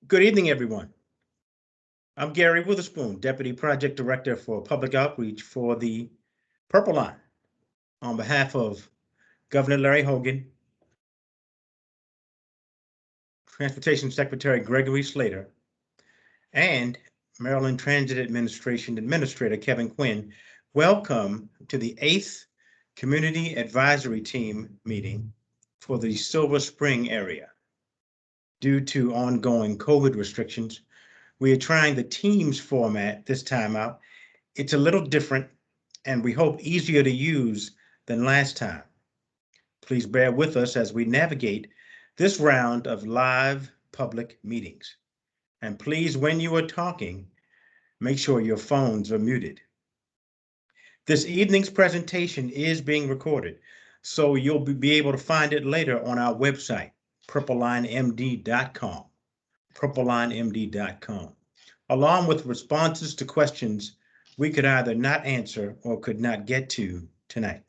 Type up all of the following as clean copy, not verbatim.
Good evening, everyone. I'm Gary Witherspoon, Deputy Project Director for Public Outreach for the Purple Line. On behalf of Governor Larry Hogan, Transportation Secretary Gregory Slater, and Maryland Transit Administration Administrator Kevin Quinn, welcome to the 8th Community Advisory Team meeting for the Silver Spring area. Due to ongoing COVID restrictions, we are trying the Teams format this time out. It's a little different and we hope easier to use than last time. Please bear with us as we navigate this round of live public meetings. And please, when you are talking, make sure your phones are muted. This evening's presentation is being recorded, so you'll be able to find it later on our website, purplelinemd.com, purplelinemd.com, along with responses to questions we could either not answer or could not get to tonight.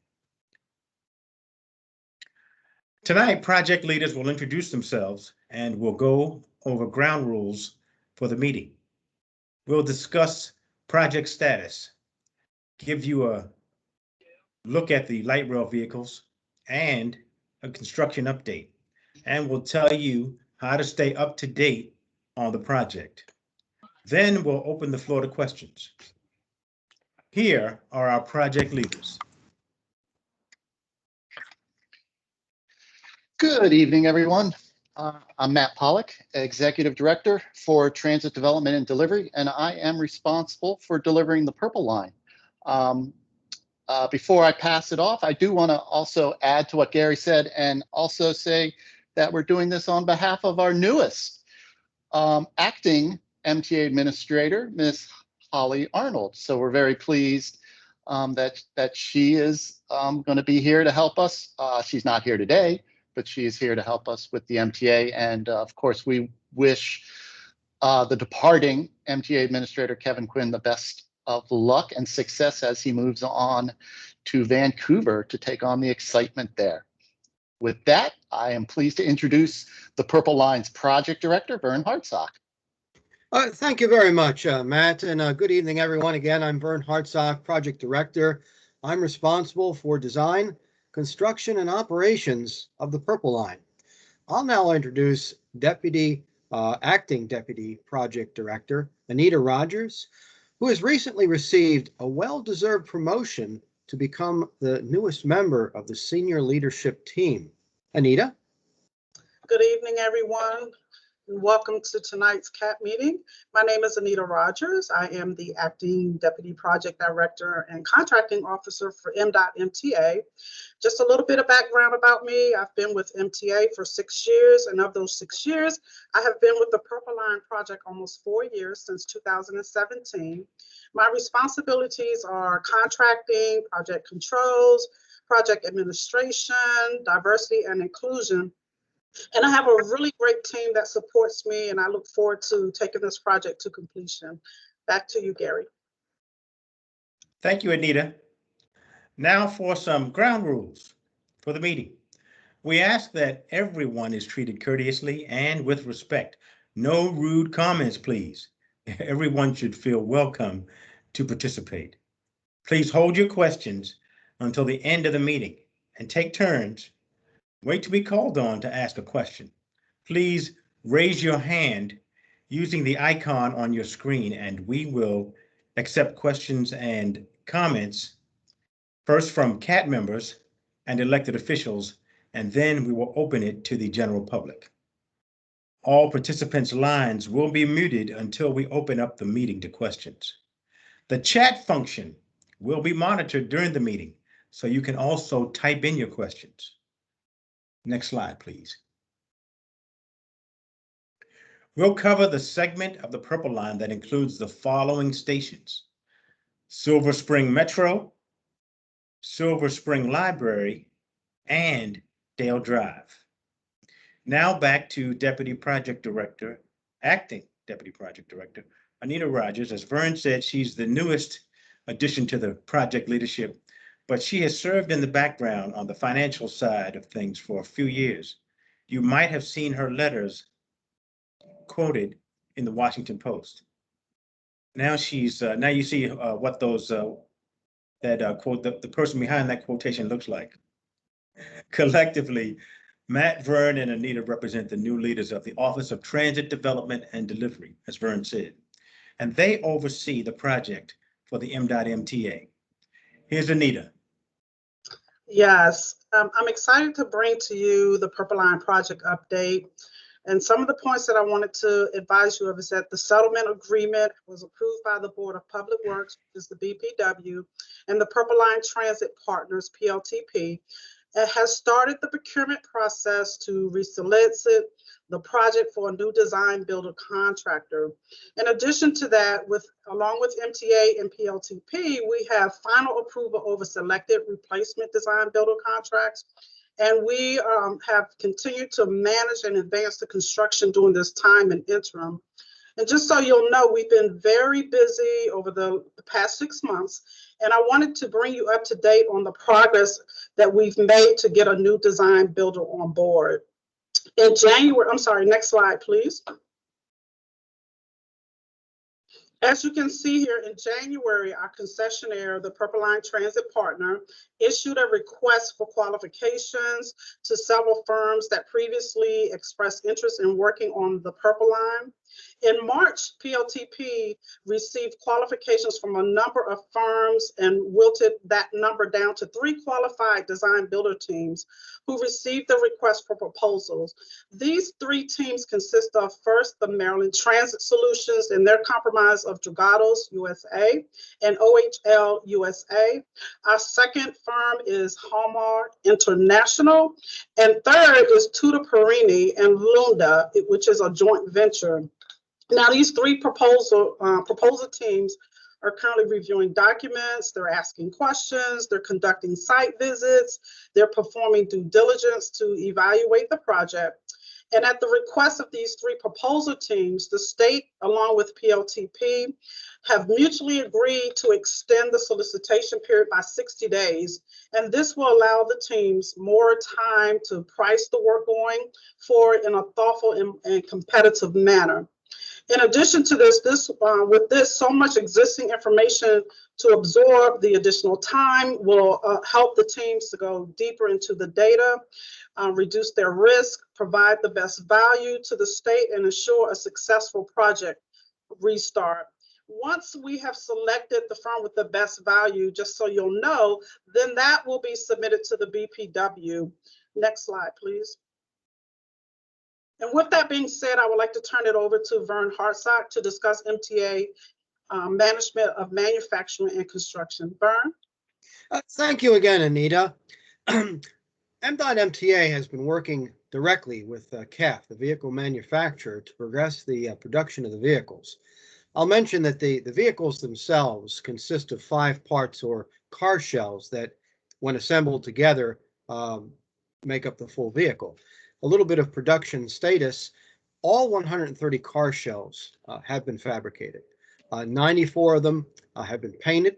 Tonight, project leaders will introduce themselves and we'll go over ground rules for the meeting. We'll discuss project status, give you a look at the light rail vehicles and a construction update, and we'll tell you how to stay up to date on the project. Then we'll open the floor to questions. Here are our project leaders. Good evening, everyone. I'm Matt Pollock, Executive Director for Transit Development and Delivery, and I am responsible for delivering the Purple Line. Before I pass it off, I do want to also add to what Gary said and also say that we're doing this on behalf of our newest acting MTA Administrator, Ms. Holly Arnold. So we're very pleased that she is going to be here to help us. She's not here today, but she is here to help us with the MTA. And of course, we wish the departing MTA Administrator, Kevin Quinn, the best of luck and success as he moves on to Vancouver to take on the excitement there. With that, I am pleased to introduce the Purple Line's Project Director, Vern Hartsock. Thank you very much, Matt, and good evening, everyone. Again, I'm Vern Hartsock, Project Director. I'm responsible for design, construction, and operations of the Purple Line. I'll now introduce Acting Deputy Project Director, Anita Rogers, who has recently received a well-deserved promotion to become the newest member of the senior leadership team. Anita? Good evening, everyone. Welcome to tonight's CAT meeting. My name is Anita Rogers. I am the Acting Deputy Project Director and Contracting Officer for Mdot MTA. Just a little bit of background about me. I've been with MTA for 6 years, and of those 6 years, I have been with the Purple Line Project almost 4 years, since 2017. My responsibilities are contracting, project controls, project administration, diversity and inclusion. And I have a really great team that supports me, and I look forward to taking this project to completion. Back to you, Gary. Thank you, Anita. Now for some ground rules for the meeting. We ask that everyone is treated courteously and with respect. No rude comments, please. Everyone should feel welcome to participate. Please hold your questions until the end of the meeting and take turns. Wait to be called on to ask a question. Please raise your hand using the icon on your screen, and we will accept questions and comments first from CAT members and elected officials, and then we will open it to the general public. All participants' lines will be muted until we open up the meeting to questions. The chat function will be monitored during the meeting, so you can also type in your questions. Next slide, please. We'll cover the segment of the Purple Line that includes the following stations: Silver Spring Metro, Silver Spring Library, and Dale Drive. Now back to Deputy Project Director, Acting Deputy Project Director, Anita Rogers. As Vern said, she's the newest addition to the project leadership, but she has served in the background on the financial side of things for a few years. You might have seen her letters quoted in the Washington Post. Now she's now you see what those that quote the person behind that quotation looks like. Collectively, Matt, Vern, and Anita represent the new leaders of the Office of Transit Development and Delivery, as Vern said, and they oversee the project for the Mdot MTA. Here's Anita. Yes, I'm excited to bring to you the Purple Line project update. And some of the points that I wanted to advise you of is that the settlement agreement was approved by the Board of Public Works, which is the BPW, and the Purple Line Transit Partners, PLTP. It has started the procurement process to resolicit the project for a new design builder contractor. In addition to that, along with MTA and PLTP, we have final approval over selected replacement design builder contracts. And we have continued to manage and advance the construction during this time and interim. And just so you'll know, we've been very busy over the past 6 months, and I wanted to bring you up to date on the progress that we've made to get a new design builder on board. In January, I'm sorry, next slide, please. As you can see here, in January, our concessionaire, the Purple Line Transit Partner, issued a request for qualifications to several firms that previously expressed interest in working on the Purple Line. In March, PLTP received qualifications from a number of firms and wilted that number down to 3 qualified design builder teams who received the request for proposals. These 3 teams consist of, first, the Maryland Transit Solutions and their comprise of Dragados USA and OHL USA. Our second firm is Hallmark International, and third is Tutor Perini and Lunda, which is a joint venture. Now, these 3 proposal teams are currently reviewing documents, they're asking questions, they're conducting site visits, they're performing due diligence to evaluate the project. And at the request of these 3 proposal teams, the state, along with PLTP, have mutually agreed to extend the solicitation period by 60 days. And this will allow the teams more time to price the work going forward in a thoughtful and competitive manner. In addition to this, with so much existing information to absorb, the additional time will help the teams to go deeper into the data, reduce their risk, provide the best value to the state, and ensure a successful project restart. Once we have selected the firm with the best value, just so you'll know, then that will be submitted to the BPW. Next slide, please. And with that being said, I would like to turn it over to Vern Hartsock to discuss MTA management of manufacturing and construction. Vern? Thank you again, Anita. Mdot MTA has been working directly with CAF, the vehicle manufacturer, to progress the production of the vehicles. I'll mention that the vehicles themselves consist of 5 parts or car shells that, when assembled together, make up the full vehicle. A little bit of production status: all 130 car shells have been fabricated. 94 of them have been painted,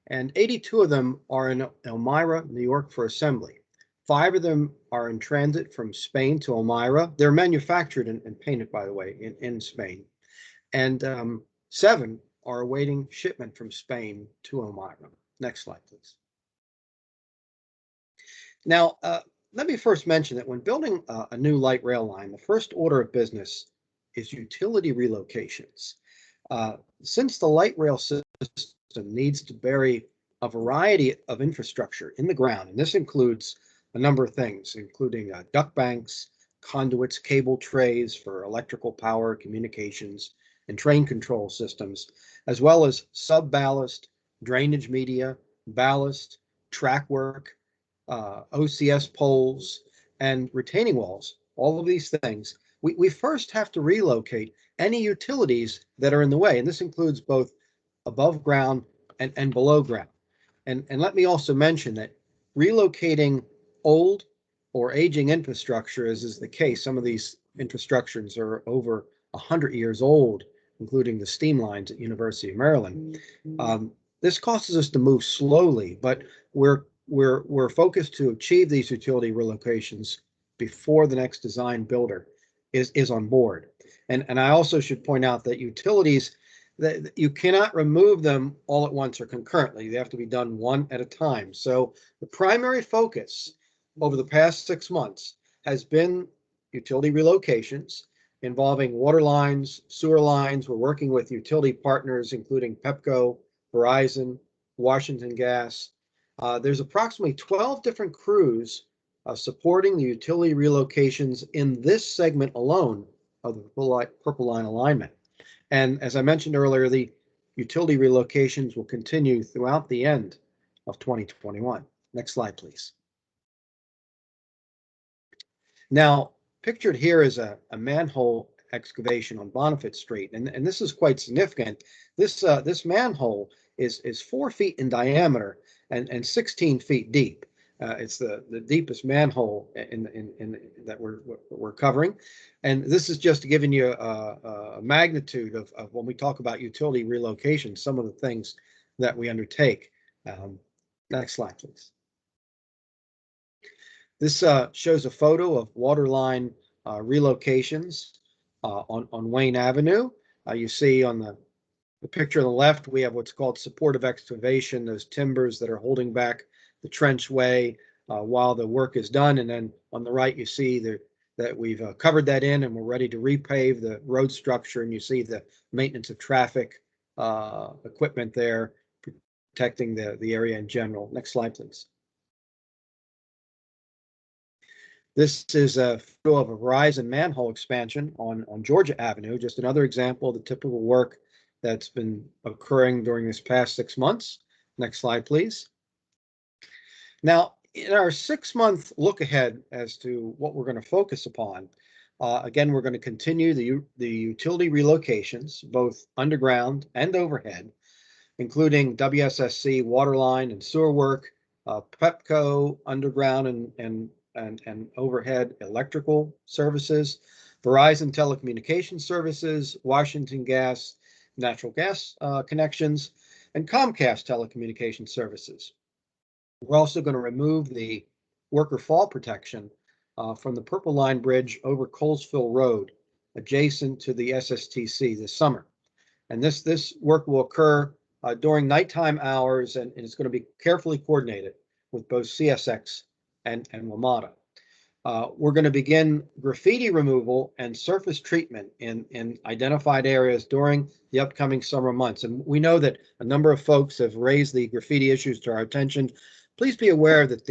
and 82 of them are in Elmira, New York for assembly. 5 of them are in transit from Spain to Elmira. They're manufactured and painted, by the way, in Spain. And 7 are awaiting shipment from Spain to Elmira. Next slide, please. Now, let me first mention that when building a new light rail line, the first order of business is utility relocations. Since the light rail system needs to bury a variety of infrastructure in the ground, and this includes a number of things, including duct banks, conduits, cable trays for electrical power, communications, and train control systems, as well as sub-ballast, drainage media, ballast, track work, OCS poles, and retaining walls, all of these things, we first have to relocate any utilities that are in the way. And this includes both above ground and below ground. And let me also mention that relocating old or aging infrastructure, as is the case, some of these infrastructures are over 100 years old, including the steam lines at University of Maryland. This causes us to move slowly, but we're focused to achieve these utility relocations before the next design builder is on board. And I also should point out that utilities, that you cannot remove them all at once or concurrently. They have to be done one at a time. So the primary focus over the past 6 months has been utility relocations involving water lines, sewer lines. We're working with utility partners, including Pepco, Verizon, Washington Gas. There's approximately 12 different crews supporting the utility relocations in this segment alone of the Purple Line alignment. And as I mentioned earlier, the utility relocations will continue throughout the end of 2021. Next slide, please. Now, pictured here is a manhole excavation on Bonifan Street, and this is quite significant. This manhole is 4 feet in diameter and 16 feet deep. It's the deepest manhole in that we're covering, and this is just giving you a magnitude of when we talk about utility relocation, some of the things that we undertake. Next slide, please. This shows a photo of waterline relocations on Wayne Avenue. You see on the picture on the left, we have what's called supportive excavation, those timbers that are holding back the trenchway while the work is done. And then on the right, you see that we've covered that in and we're ready to repave the road structure. And you see the maintenance of traffic equipment there, protecting the area in general. Next slide, please. This is a photo of a Verizon manhole expansion on Georgia Avenue, just another example of the typical work that's been occurring during this past 6 months. Next slide, please. Now, in our 6-month look ahead as to what we're going to focus upon, again, we're going to continue the utility relocations, both underground and overhead, including WSSC waterline and sewer work, Pepco underground and overhead electrical services, Verizon telecommunications services, Washington Gas natural gas connections, and Comcast telecommunication services. We're also going to remove the worker fall protection from the Purple Line Bridge over Colesville Road, adjacent to the SSTC this summer. And this work will occur during nighttime hours, and it's going to be carefully coordinated with both CSX and WMATA. We're going to begin graffiti removal and surface treatment in identified areas during the upcoming summer months. And we know that a number of folks have raised the graffiti issues to our attention. Please be aware that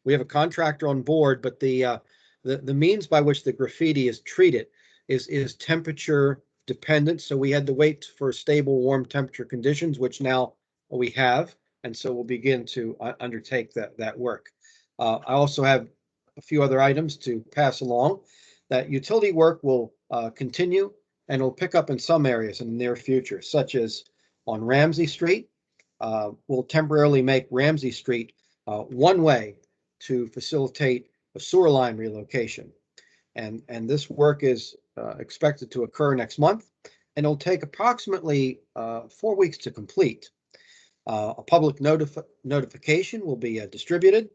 we have a contractor on board, but the means by which the graffiti is treated is temperature dependent. So we had to wait for stable, warm temperature conditions, which now we have. And so we'll begin to undertake that work. I also have a few other items to pass along. That utility work will continue and will pick up in some areas in the near future, such as on Ramsey Street. We'll temporarily make Ramsey Street one way to facilitate a sewer line relocation. And this work is expected to occur next month, and it'll take approximately 4 weeks to complete. A public notification will be distributed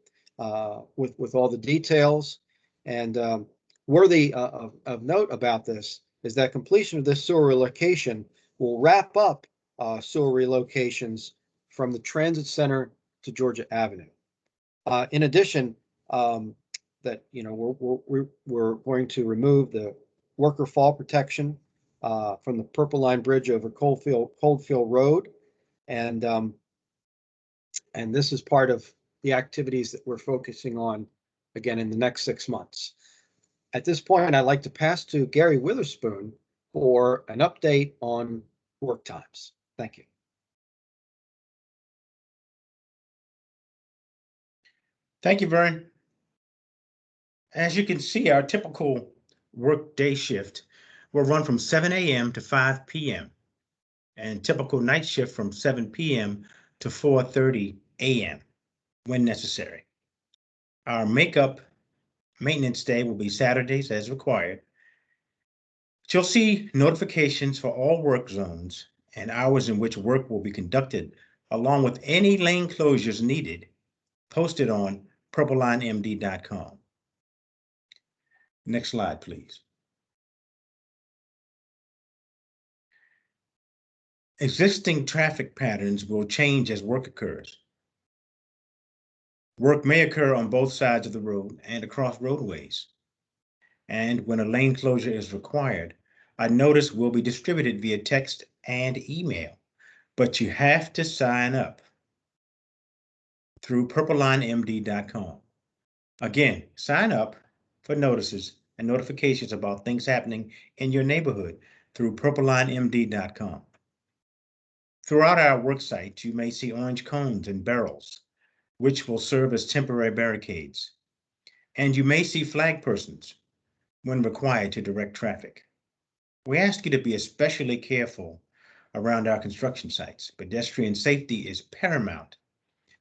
with all the details. And worthy of note about this is that completion of this sewer relocation will wrap up sewer relocations from the transit center to Georgia Avenue. In addition, that we're going to remove the worker fall protection from the Purple Line Bridge over Coldfield Road, and this is part of the activities that we're focusing on again in the next 6 months. At this point, I'd like to pass to Gary Witherspoon for an update on work times. Thank you. Thank you, Vern. As you can see, our typical work day shift will run from 7 a.m. to 5 p.m. and typical night shift from 7 p.m. to 4:30 a.m. when necessary. Our makeup maintenance day will be Saturdays as required. You'll see notifications for all work zones and hours in which work will be conducted, along with any lane closures needed, posted on purplelinemd.com. Next slide, please. Existing traffic patterns will change as work occurs. Work may occur on both sides of the road and across roadways. And when a lane closure is required, a notice will be distributed via text and email, but you have to sign up through purplelinemd.com. Again, sign up for notices and notifications about things happening in your neighborhood through purplelinemd.com. Throughout our work sites, you may see orange cones and barrels, which will serve as temporary barricades. And you may see flag persons when required to direct traffic. We ask you to be especially careful around our construction sites. Pedestrian safety is paramount,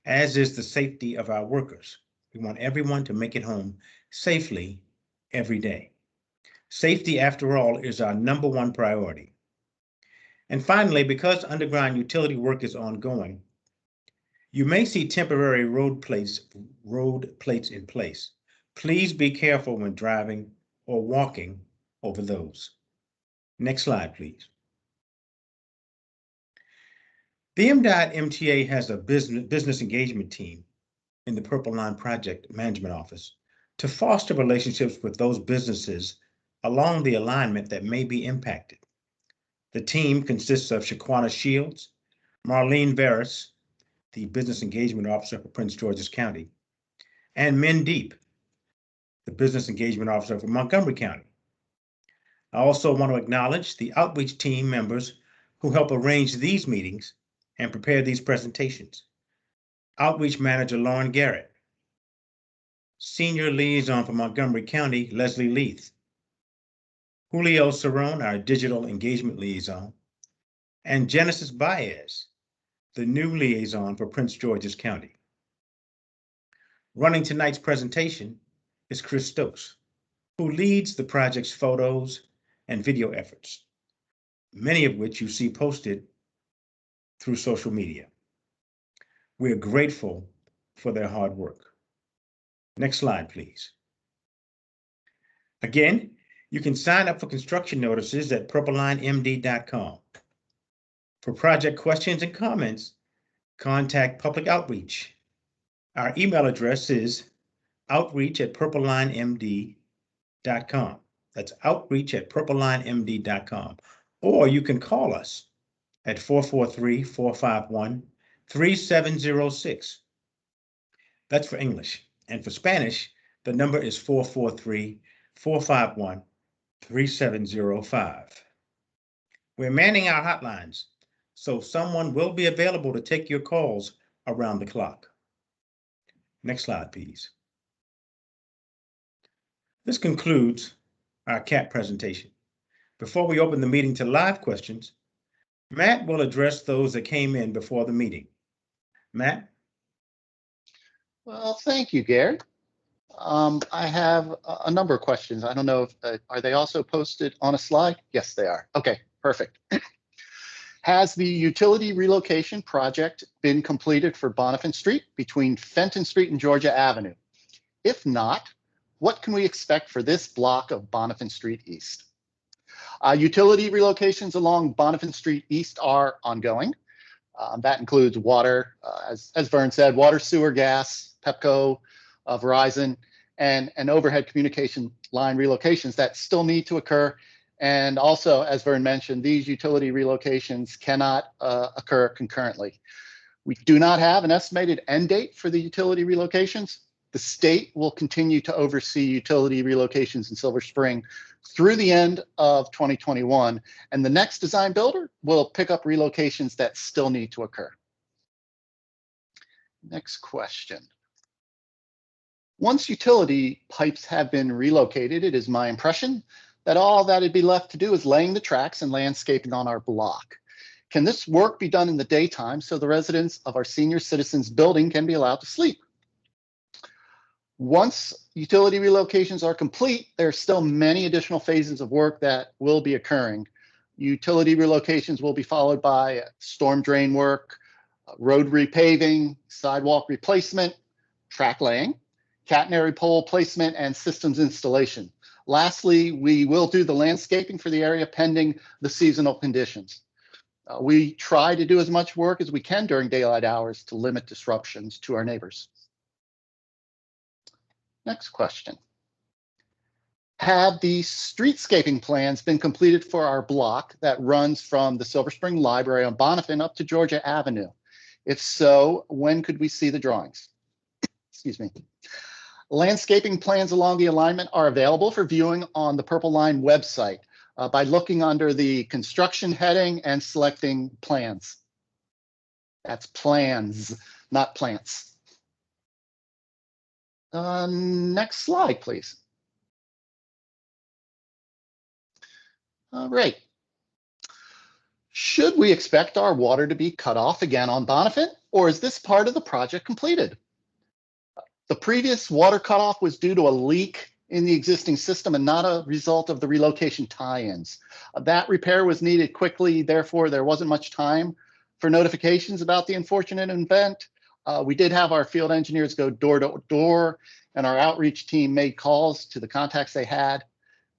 as is the safety of our workers. We want everyone to make it home safely every day. Safety, after all, is our #1 priority. And finally, because underground utility work is ongoing, you may see temporary road plates in place. Please be careful when driving or walking over those. Next slide, please. The Mdot MTA has a business engagement team in the Purple Line Project Management Office to foster relationships with those businesses along the alignment that may be impacted. The team consists of Shaquana Shields, Marlene Veras, the Business Engagement Officer for Prince George's County, and Mdot, the Business Engagement Officer for Montgomery County. I also want to acknowledge the outreach team members who help arrange these meetings and prepare these presentations. Outreach Manager Lauren Garrett, Senior Liaison for Montgomery County, Leslie Leith, Julio Cerrone, our Digital Engagement Liaison, and Genesis Baez, the new liaison for Prince George's County. Running tonight's presentation is Chris Stokes, who leads the project's photos and video efforts, many of which you see posted through social media. We are grateful for their hard work. Next slide, please. Again, you can sign up for construction notices at purplelinemd.com. For project questions and comments, contact Public Outreach. Our email address is outreach@purplelinemd.com. That's outreach@purplelinemd.com. Or you can call us at 443-451-3706. That's for English. And for Spanish, the number is 443-451-3705. We're manning our hotlines, so someone will be available to take your calls around the clock. Next slide, please. This concludes our CAP presentation. Before we open the meeting to live questions, Matt will address those that came in before the meeting. Matt? Well, thank you, Gary. I have a number of questions. I don't know if, are they also posted on a slide? Yes, they are. Okay, perfect. Has the utility relocation project been completed for Bonifan Street between Fenton Street and Georgia Avenue? If not, what can we expect for this block of Bonifan Street East? Utility relocations along Bonifan Street East are ongoing. That includes water, as Vern said, water, sewer, gas, Pepco, Verizon, and overhead communication line relocations that still need to occur. And also, as Vern mentioned, these utility relocations cannot occur concurrently. We do not have an estimated end date for the utility relocations. The state will continue to oversee utility relocations in Silver Spring through the end of 2021, and the next design builder will pick up relocations that still need to occur. Next question. Once utility pipes have been relocated, it is my impression that all that would be left to do is laying the tracks and landscaping on our block. Can this work be done in the daytime so the residents of our senior citizens building can be allowed to sleep? Once utility relocations are complete, there are still many additional phases of work that will be occurring. Utility relocations will be followed by storm drain work, road repaving, sidewalk replacement, track laying, catenary pole placement, and systems installation. Lastly, we will do the landscaping for the area pending the seasonal conditions. We try to do as much work as we can during daylight hours to limit disruptions to our neighbors. Next question. Have the streetscaping plans been completed for our block that runs from the Silver Spring Library on Bonifan up to Georgia Avenue? If so, when could we see the drawings? Excuse me. Landscaping plans along the alignment are available for viewing on the Purple Line website by looking under the construction heading and selecting plans. That's plans, not plants. Next slide, please. All right. Should we expect our water to be cut off again on Bonifan, or is this part of the project completed? The previous water cutoff was due to a leak in the existing system and not a result of the relocation tie-ins. That repair was needed quickly, therefore there wasn't much time for notifications about the unfortunate event. We did have our field engineers go door to door, and our outreach team made calls to the contacts they had.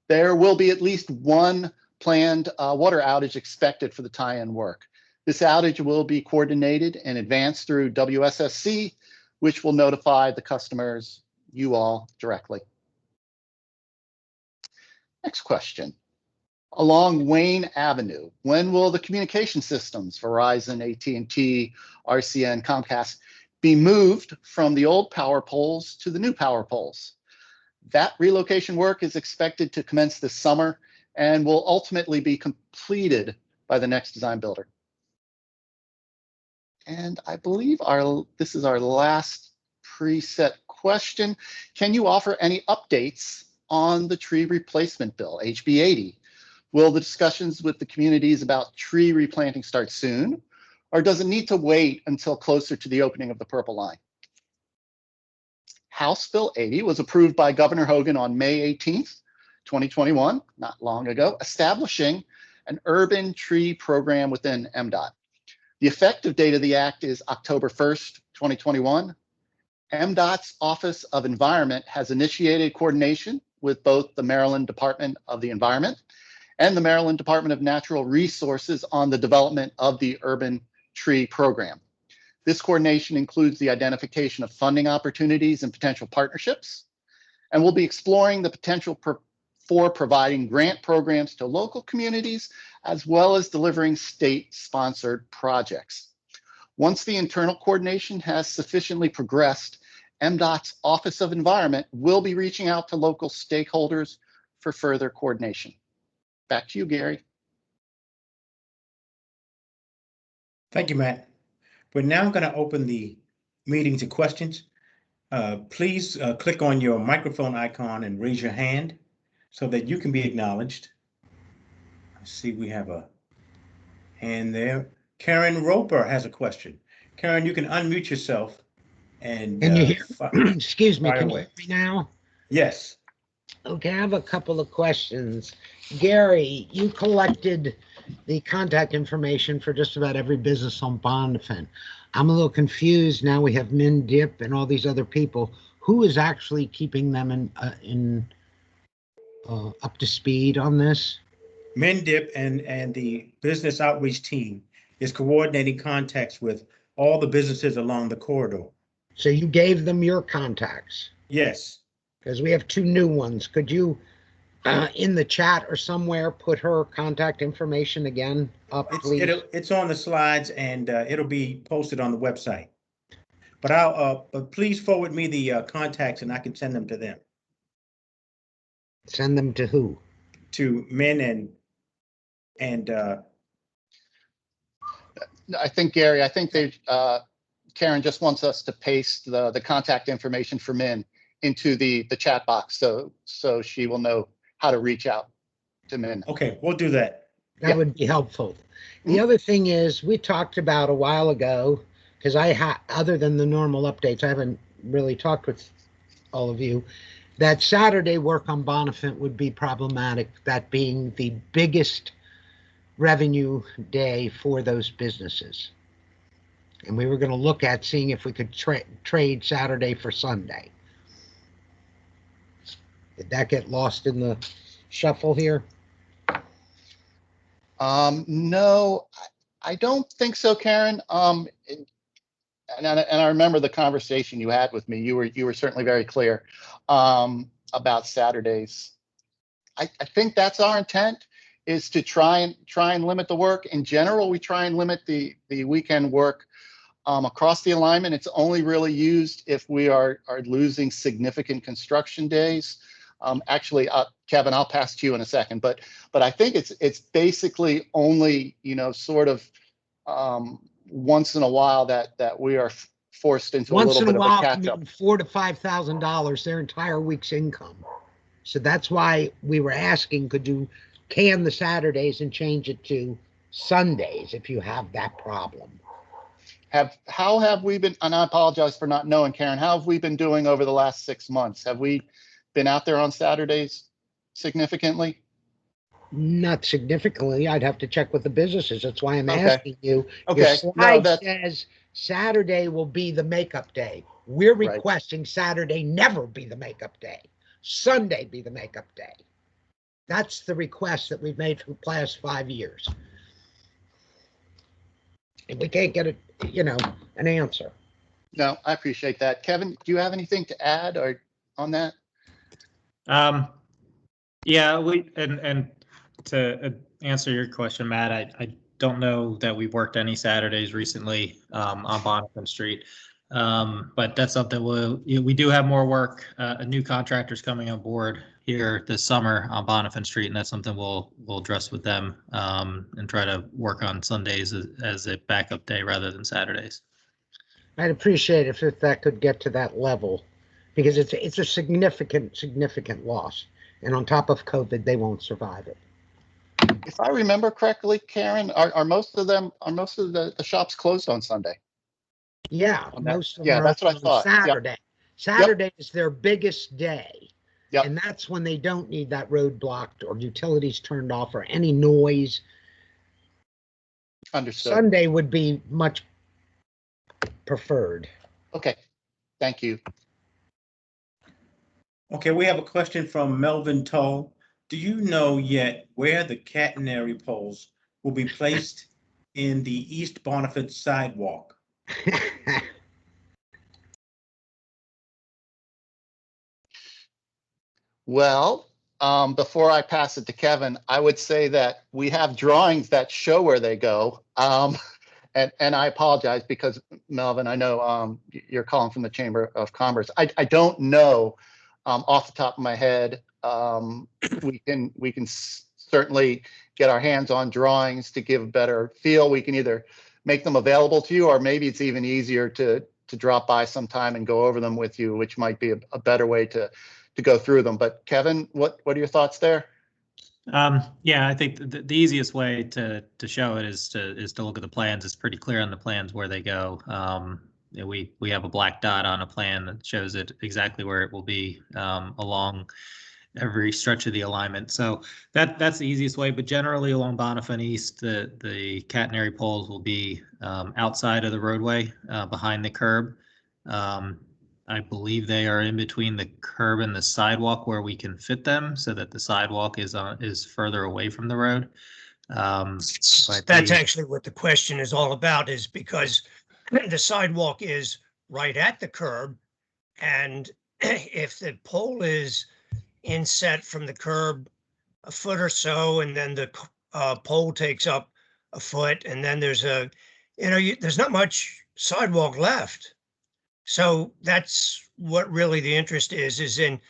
There will be at least one planned water outage expected for the tie-in work. This outage will be coordinated in advance through WSSC, which will notify the customers, you all, directly. Next question. Along Wayne Avenue, when will the communication systems, Verizon, AT&T, RCN, Comcast, be moved from the old power poles to the new power poles? That relocation work is expected to commence this summer and will ultimately be completed by the next design builder. And I believe this is our last preset question. Can you offer any updates on the tree replacement bill, HB 80? Will the discussions with the communities about tree replanting start soon, or does it need to wait until closer to the opening of the Purple Line? House Bill 80 was approved by Governor Hogan on May 18th, 2021, not long ago, establishing an urban tree program within Mdot. The effective date of the act is October 1st, 2021. Mdot's Office of Environment has initiated coordination with both the Maryland Department of the Environment and the Maryland Department of Natural Resources on the development of the urban tree program. This coordination includes the identification of funding opportunities and potential partnerships, and we'll be exploring the potential for providing grant programs to local communities, as well as delivering state-sponsored projects. Once the internal coordination has sufficiently progressed, Mdot's Office of Environment will be reaching out to local stakeholders for further coordination. Back to you, Gary. Thank you, Matt. We're now going to open the meeting to questions. Please click on your microphone icon and raise your hand so that you can be acknowledged. I see we have a hand there. Karen Roper has a question. Karen, you can unmute yourself and Can you hear? Excuse me, can you hear me now? Yes. Okay, I have a couple of questions. Gary, you collected the contact information for just about every business on Bonifan. I'm a little confused. Now we have Mdot and all these other people. Who is actually keeping them up to speed on this? Mdot and the business outreach team is coordinating contacts with all the businesses along the corridor. So you gave them your contacts? Yes. Because we have two new ones. Could you, in the chat or somewhere, put her contact information again up, please? It's on the slides, and it'll be posted on the website. But but please forward me the contacts, and I can send them to them. Send them to who? To Min and I think, Gary, Karen just wants us to paste the contact information for Min into the chat box so she will know how to reach out to Min. Okay, we'll do that. That would be helpful. The other thing is, we talked about a while ago, because other than the normal updates, I haven't really talked with all of you, that Saturday work on Bonifan would be problematic, that being the biggest revenue day for those businesses. And we were going to look at seeing if we could trade Saturday for Sunday. Did that get lost in the shuffle here? No, I don't think so, Karen. And I remember the conversation you had with me. You were certainly very clear about Saturdays. I think that's our intent, is to try and limit the work. In general, we try and limit the weekend work across the alignment. It's only really used if we are losing significant construction days. Actually, Kevin, I'll pass to you in a second, but I think it's basically only, sort of once in a while that we are forced into a little bit of a catch up. $4,000 to $5,000 their entire week's income. So that's why we were asking, could you can the Saturdays and change it to Sundays if you have that problem? How have we been, and I apologize for not knowing, Karen, how have we been doing over the last 6 months? Have we been out there on Saturdays significantly? Not significantly. I'd have to check with the businesses. That's why I'm Okay. asking you. Okay. Your slide No, says Saturday will be the makeup day. We're Right. requesting Saturday never be the makeup day. Sunday be the makeup day. That's the request that we've made for the past 5 years. And we can't get an answer. No, I appreciate that. Kevin, do you have anything to add or on that? Yeah, and to answer your question, Matt, I don't know that we've worked any Saturdays recently on Bonifan Street. But that's something we do have more work. A new contractor's coming on board here this summer on Bonifan Street, and that's something we'll address with them and try to work on Sundays as a backup day rather than Saturdays. I'd appreciate it if that could get to that level, because it's a significant loss. And on top of COVID, they won't survive it. If I remember correctly, Karen, are most of the shops closed on Sunday? Yeah, On that- most of them yeah, are that's what I on thought. Yep. Saturday. Saturday is their biggest day. Yep. And that's when they don't need that road blocked or utilities turned off or any noise. Understood. Sunday would be much preferred. Okay, thank you. Okay, we have a question from Melvin Toll. Do you know yet where the catenary poles will be placed in the East Bonifant sidewalk? Well, before I pass it to Kevin, I would say that we have drawings that show where they go. And I apologize because, Melvin, I know you're calling from the Chamber of Commerce. I don't know off the top of my head. We can certainly get our hands on drawings to give a better feel. We can either make them available to you, or maybe it's even easier to drop by sometime and go over them with you, which might be a better way to go through them. But Kevin, what are your thoughts there? Yeah, I think the easiest way to show it is to look at the plans. It's pretty clear on the plans where they go. We have a black dot on a plan that shows it exactly where it will be along every stretch of the alignment. So that's the easiest way. But generally along Bonifan East, the catenary poles will be outside of the roadway, behind the curb. I believe they are in between the curb and the sidewalk where we can fit them, so that the sidewalk is further away from the road. That's actually what the question is all about, is because the sidewalk is right at the curb, and if the pole is inset from the curb a foot or so, and then the pole takes up a foot, and then there's there's not much sidewalk left. So that's what really the interest is in,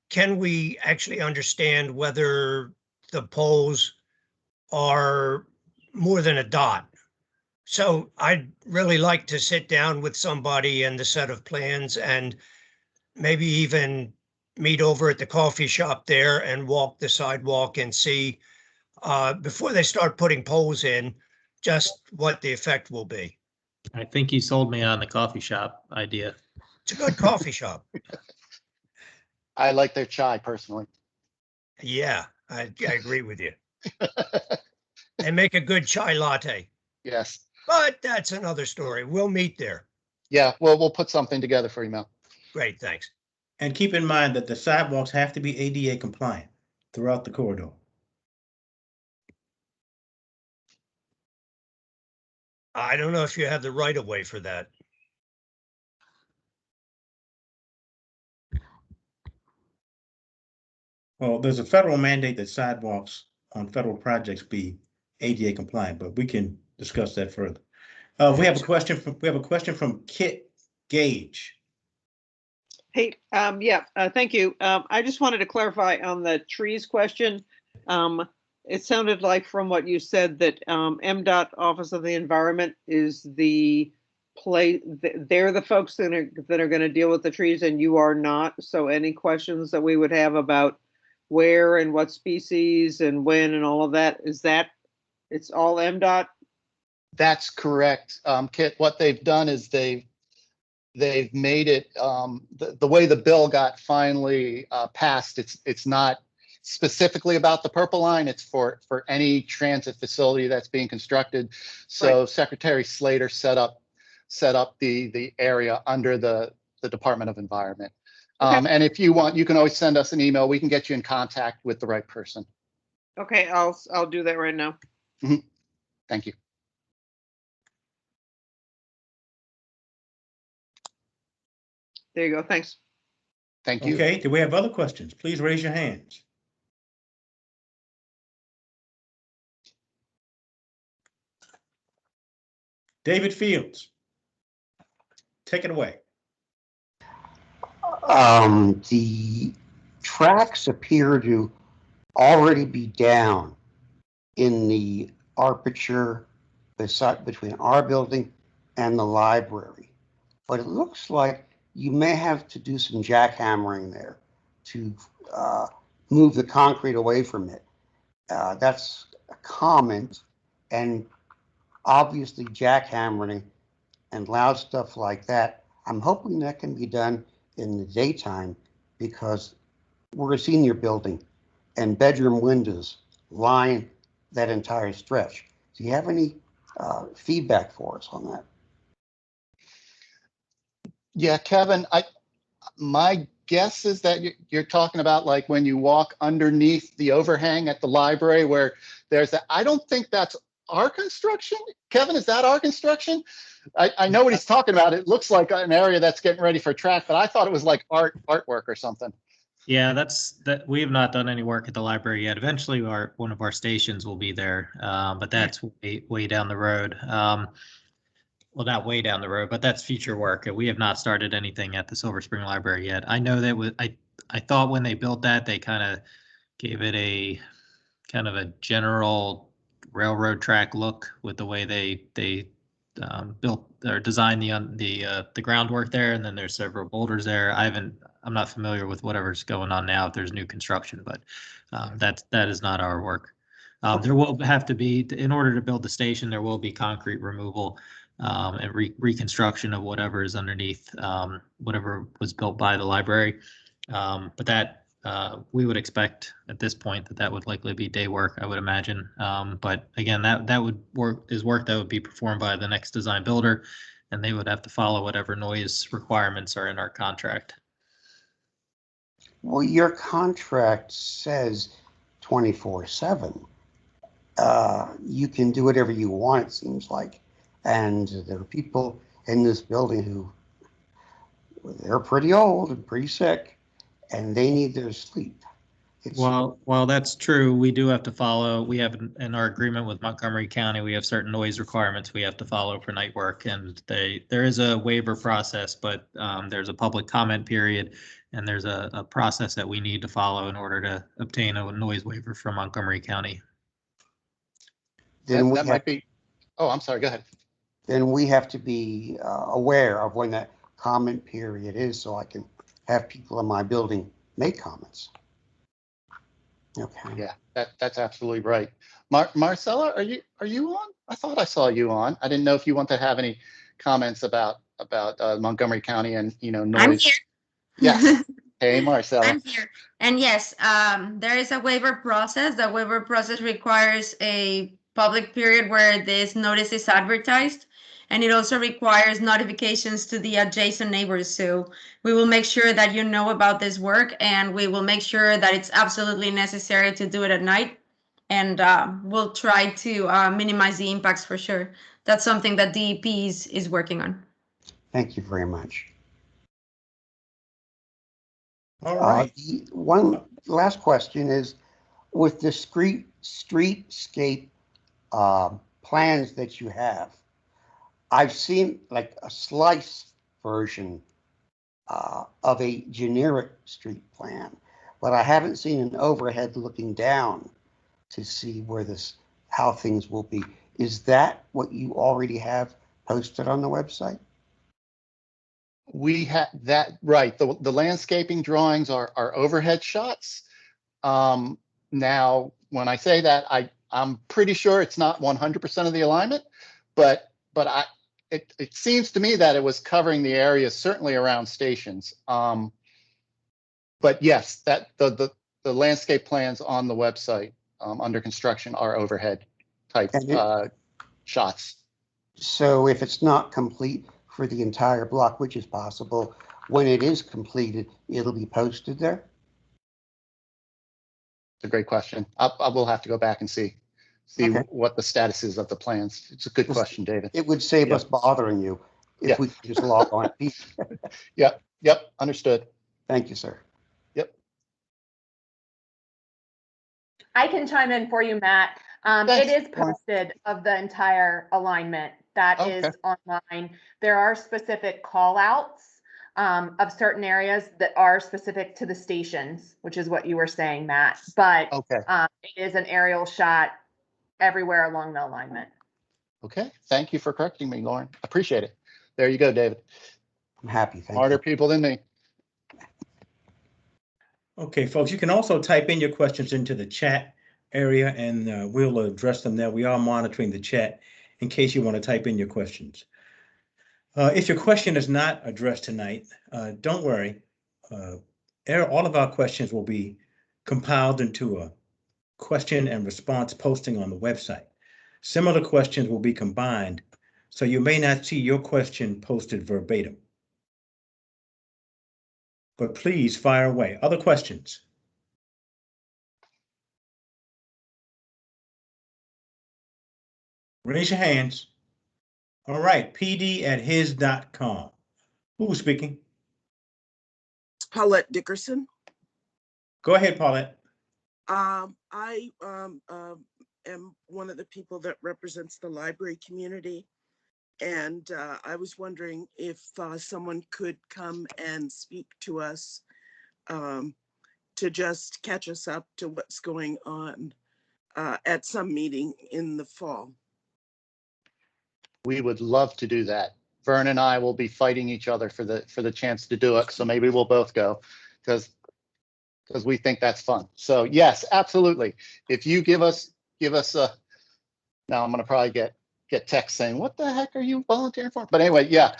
can we actually understand whether the poles are more than a dot? So I'd really like to sit down with somebody and the set of plans, and maybe even meet over at the coffee shop there and walk the sidewalk and see, before they start putting poles in, just what the effect will be. I think you sold me on the coffee shop idea. It's a good coffee shop. I like their chai personally. Yeah, I agree with you. They make a good chai latte, Yes. but that's another story. We'll meet there. Yeah, well, we'll put something together for you, Mel. Great, thanks. And keep in mind that the sidewalks have to be ADA compliant throughout the corridor. I don't know if you have the right of way for that. Well, there's a federal mandate that sidewalks on federal projects be ADA compliant, but we can discuss that further. We have a question from Kit Gage. Hey, thank you. I just wanted to clarify on the trees question. It sounded like from what you said that Mdot Office of the Environment is the they're the folks that are going to deal with the trees and you are not. So any questions that we would have about where and what species and when and all of that, it's all Mdot? That's correct. Kit, what they've done is they've made it the way the bill got finally passed. It's not specifically about the Purple Line. It's for any transit facility that's being constructed. So Right. Secretary Slater set up the area under the Department of Environment. Okay. And if you want, you can always send us an email. We can get you in contact with the right person. Okay, I'll do that right now. Thank you. There you go. Thanks. Thank you. Okay, do we have other questions? Please raise your hands. David Fields, take it away. The tracks appear to already be down in the aperture between our building and the library. But it looks like you may have to do some jackhammering there to move the concrete away from it. That's a comment, and obviously jackhammering and loud stuff like that, I'm hoping that can be done in the daytime because we're a senior building and bedroom windows line that entire stretch. Do you have any feedback for us on that? Yeah, Kevin, my guess is that you're talking about like when you walk underneath the overhang at the library where there's that. I don't think that's our construction. Kevin, is that our construction? I know what he's talking about. It looks like an area that's getting ready for track, but I thought it was like artwork or something. Yeah, that we have not done any work at the library yet. Eventually one of our stations will be there, but that's way down the road. Well, not way down the road, but that's future work. We have not started anything at the Silver Spring Library yet. I know that I thought when they built that, they kind of gave it a kind of a general railroad track look with the way they built or designed the groundwork there, and then there's several boulders there. I'm not familiar with whatever's going on now if there's new construction, but that is not our work. There will have to be, in order to build the station, there will be concrete removal and reconstruction of whatever is underneath whatever was built by the library. But that we would expect at this point that would likely be day work, I would imagine. But again, that would work that would be performed by the next design builder, and they would have to follow whatever noise requirements are in our contract. Well, your contract says 24/7. You can do whatever you want, it seems like. And there are people in this building who, they're pretty old and pretty sick, and they need their sleep. While that's true, we do have to follow, we have in our agreement with Montgomery County, we have certain noise requirements we have to follow for night work, and there is a waiver process, but there's a public comment period, and there's a process that we need to follow in order to obtain a noise waiver from Montgomery County. Then that might be, oh, I'm sorry, go ahead. Then we have to be aware of when that comment period is so I can have people in my building make comments. Okay. Yeah, that's absolutely right. Marcella, are you on? I thought I saw you on. I didn't know if you want to have any comments about Montgomery County and noise. I'm here. Yes. Hey, Marcella. I'm here. And yes, there is a waiver process. The waiver process requires a public period where this notice is advertised, and it also requires notifications to the adjacent neighbors. So we will make sure that you know about this work, and we will make sure that it's absolutely necessary to do it at night. and we'll try to minimize the impacts for sure. That's something that DEP is working on. Thank you very much. All right. One last question is, with the streetscape plans that you have, I've seen like a slice version of a generic street plan, but I haven't seen an overhead looking down to see where how things will be. Is that what you already have posted on the website? We have that, right. The landscaping drawings are overhead shots. Now, when I say that, I'm pretty sure it's not 100% of the alignment, but it seems to me that it was covering the area certainly around stations. But yes, that the landscape plans on the website under construction are overhead type shots. So if it's not complete for the entire block, which is possible, when it is completed, it'll be posted there? It's a great question. I will have to go back and see okay. What the status is of the plans. It's a good question, David. It would save us bothering you if we could just log on. Yep, understood. Thank you, sir. Yep. I can chime in for you, Matt. It is posted of the entire alignment. That is online. There are specific call outs of certain areas that are specific to the stations, which is what you were saying, Matt. But it is an aerial shot everywhere along the alignment. Okay, thank you for correcting me, Lauren. Appreciate it. There you go, David. I'm happy. Smarter people than me. Okay, folks, you can also type in your questions into the chat area and we'll address them there. We are monitoring the chat in case you want to type in your questions. If your question is not addressed tonight, don't worry. All of our questions will be compiled into a question and response posting on the website. Similar questions will be combined, so you may not see your question posted verbatim. But please fire away. Other questions? Raise your hands. All right, pd@his.com. Who's speaking? Paulette Dickerson. Go ahead, Paulette. I am one of the people that represents the library community, and I was wondering if someone could come and speak to us to just catch us up to what's going on at some meeting in the fall. We would love to do that. Vern and I will be fighting each other for the chance to do it. So maybe we'll both go because we think that's fun. So yes, absolutely. If you give us a, now I'm going to probably get text saying, what the heck are you volunteering for? But anyway, yeah.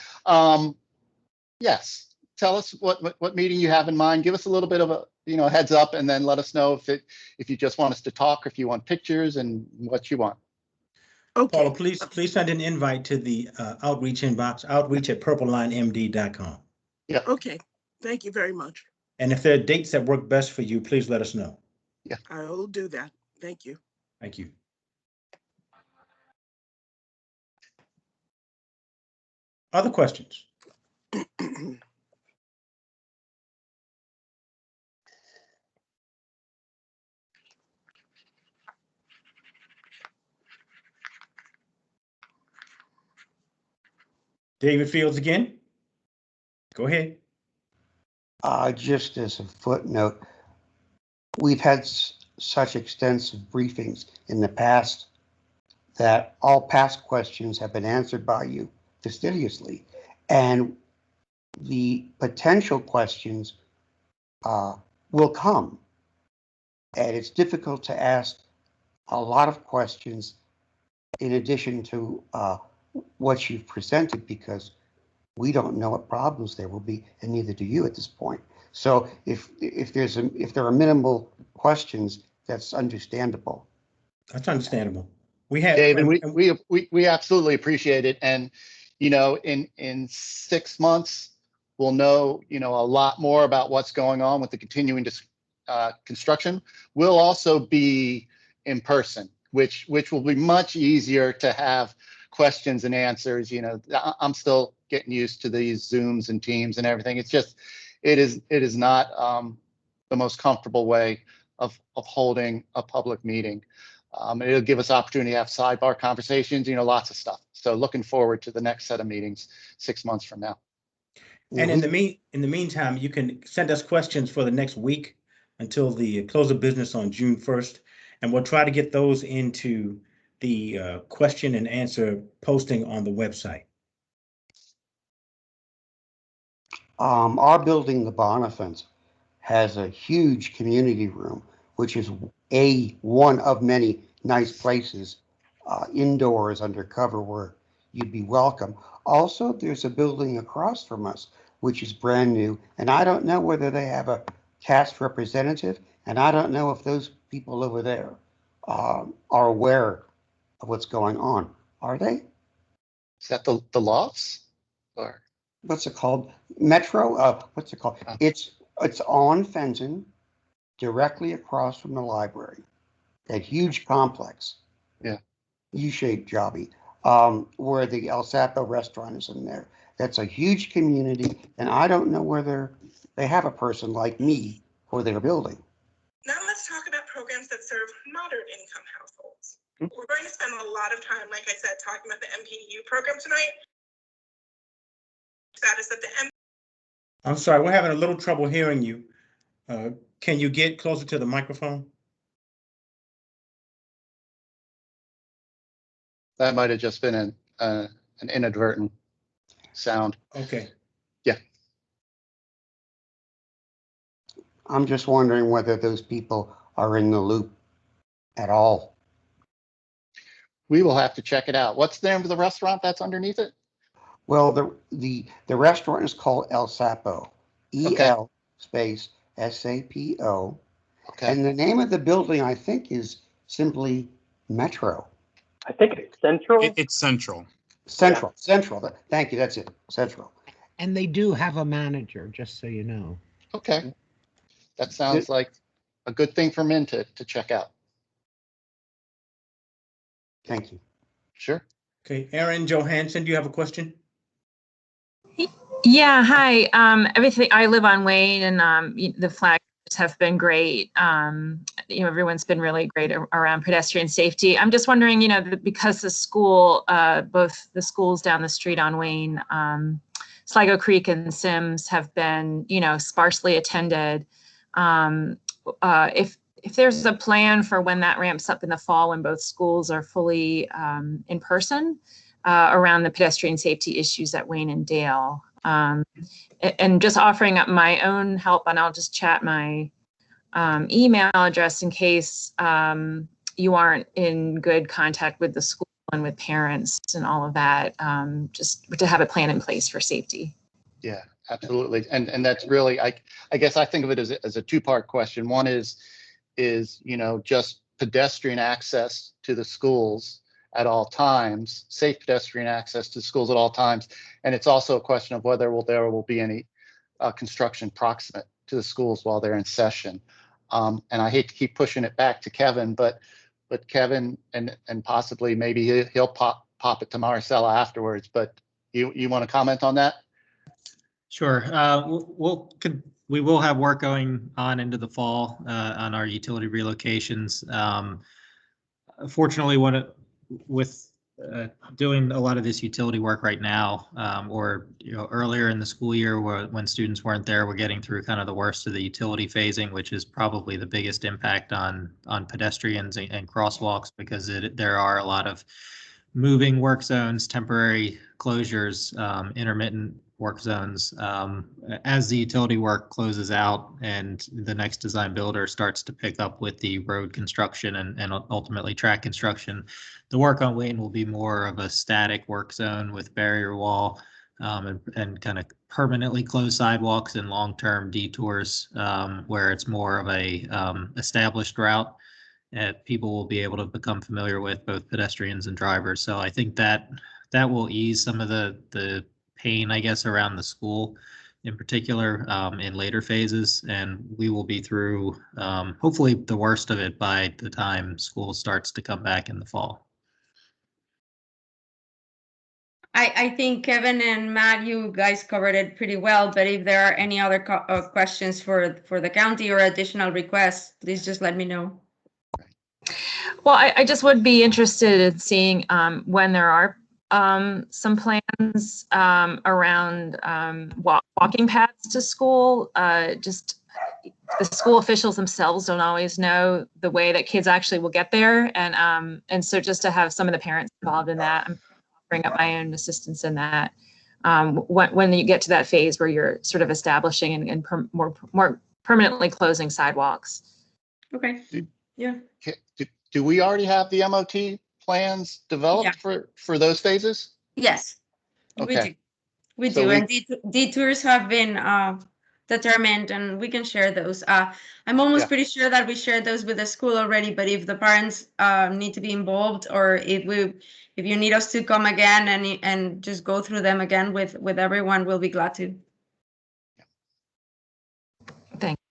Yes. Tell us what meeting you have in mind. Give us a little bit of a heads up, and then let us know if you just want us to talk, or if you want pictures and what you want. Okay. Paula, please send an invite to the outreach inbox, outreach@purplelinemd.com. Yeah. Okay. Thank you very much. And if there are dates that work best for you, please let us know. Yeah. I will do that. Thank you. Thank you. Other questions? David Fields again. Go ahead. Just as a footnote, we've had such extensive briefings in the past that all past questions have been answered by you fastidiously, and the potential questions will come. And it's difficult to ask a lot of questions in addition to what you've presented, because we don't know what problems there will be, and neither do you at this point. So if there are minimal questions, that's understandable. That's understandable. We have David, we absolutely appreciate it, and in 6 months we'll know a lot more about what's going on with the continuing construction. We'll also be in person, which will be much easier to have questions and answers. You know, I'm still getting used to these Zooms and Teams and everything. It's just, it is not the most comfortable way of holding a public meeting. It'll give us opportunity to have sidebar conversations, you know, lots of stuff. So looking forward to the next set of meetings 6 months from now. And in the meantime, you can send us questions for the next week until the close of business on June 1st, and we'll try to get those into the question and answer posting on the website. Our building, the Bonifans, has a huge community room, which is one of many nice places indoors under cover where you'd be welcome. Also, there's a building across from us, which is brand new, and I don't know whether they have a cast representative, and I don't know if those people over there are aware of what's going on. Are they? Is that the lofts? Or what's it called? Metro? What's it called? It's on Fenton, directly across from the library. That huge complex. Yeah. U-shaped jobby. Where the El Sapo restaurant is in there. That's a huge community, and I don't know whether they have a person like me for their building. Now let's talk about programs that serve moderate income households. We're going to spend a lot of time, like I said, talking about the MPU program tonight. Status of the I'm sorry, we're having a little trouble hearing you. Can you get closer to the microphone? That might have just been an inadvertent sound. Okay. Yeah. I'm just wondering whether those people are in the loop at all. We will have to check it out. What's the name of the restaurant that's underneath it? Well, the restaurant is called El Sapo, E-L space S-A-P-O. Okay. And the name of the building, I think, is simply Metro. I think it's Central. It's Central. Central. Yeah. Central. Thank you. That's it. Central. And they do have a manager, just so you know. Okay. That sounds like a good thing for men to check out. Thank you. Sure. Okay. Erin Johansson, do you have a question? Yeah. Hi. Everything. I live on Wayne, and the flags have been great. Everyone's been really great around pedestrian safety. I'm just wondering, because the school, both the schools down the street on Wayne, Sligo Creek and Sims have been, sparsely attended. If there's a plan for when that ramps up in the fall, when both schools are fully in person around the pedestrian safety issues at Wayne and Dale. And just offering up my own help, and I'll just chat my email address in case you aren't in good contact with the school and with parents and all of that, just to have a plan in place for safety. Yeah, absolutely. And that's really, I guess I think of it as a two-part question. One is just pedestrian access to the schools at all times, safe pedestrian access to schools at all times. And it's also a question of whether there will be any construction proximate to the schools while they're in session. And I hate to keep pushing it back to Kevin, but Kevin and possibly maybe he'll pop it to Marcella afterwards. But you want to comment on that? Sure. We will have work going on into the fall on our utility relocations. Fortunately, with doing a lot of this utility work right now, or earlier in the school year when students weren't there, we're getting through kind of the worst of the utility phasing, which is probably the biggest impact on pedestrians and crosswalks, because there are a lot of moving work zones, temporary closures, intermittent work zones. As the utility work closes out and the next design builder starts to pick up with the road construction and ultimately track construction, the work on Wayne will be more of a static work zone with barrier wall and kind of permanently closed sidewalks and long-term detours, where it's more of a established route that people will be able to become familiar with, both pedestrians and drivers. So I think that will ease some of the pain, I guess, around the school in particular in later phases, and we will be through hopefully the worst of it by the time school starts to come back in the fall. I think Kevin and Matt, you guys covered it pretty well, but if there are any other questions for the county or additional requests, please just let me know. Well, I just would be interested in seeing when there are some plans around walking paths to school. Just the school officials themselves don't always know the way that kids actually will get there, and so just to have some of the parents involved in that, I'm offering up my own assistance in that. When you get to that phase where you're sort of establishing and more permanently closing sidewalks. Okay. Yeah. Do we already have the MOT plans developed for those phases? Yes, Okay. we do. And detours have been determined, and we can share those. I'm almost pretty sure that we shared those with the school already, but if the parents need to be involved, or if you need us to come again and just go through them again with everyone, we'll be glad to. Thanks.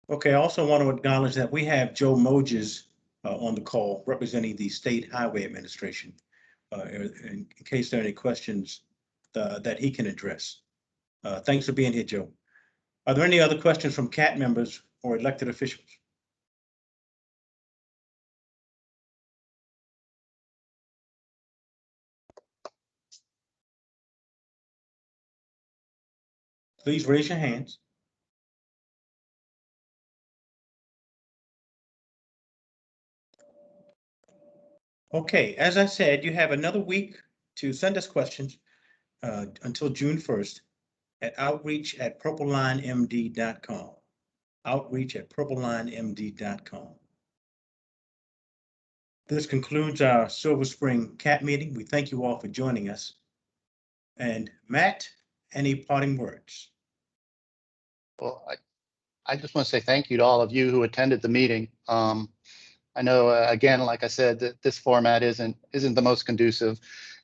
Okay, I also want to acknowledge that we have Joe Moges on the call representing the State Highway Administration in case there are any questions that he can address. Thanks for being here, Joe. Are there any other questions from CAT members or elected officials? Please raise your hands. Okay, as I said, you have another week to send us questions until June 1st at outreach@purplelinemd.com. Outreach@purplelinemd.com. This concludes our Silver Spring CAT meeting. We thank you all for joining us. And Matt, any parting words? Well, I just want to say thank you to all of you who attended the meeting. I know, again, like I said, that this format isn't the most conducive,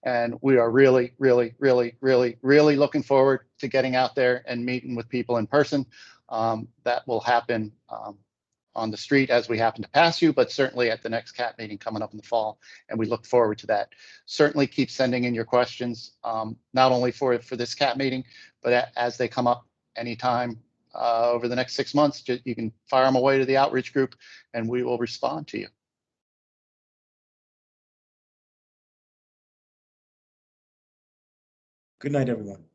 and we are really looking forward to getting out there and meeting with people in person. That will happen on the street as we happen to pass you, but certainly at the next CAT meeting coming up in the fall, and we look forward to that. Certainly keep sending in your questions, not only for this CAT meeting, but as they come up anytime over the next 6 months, you can fire them away to the outreach group and we will respond to you. Good night, everyone.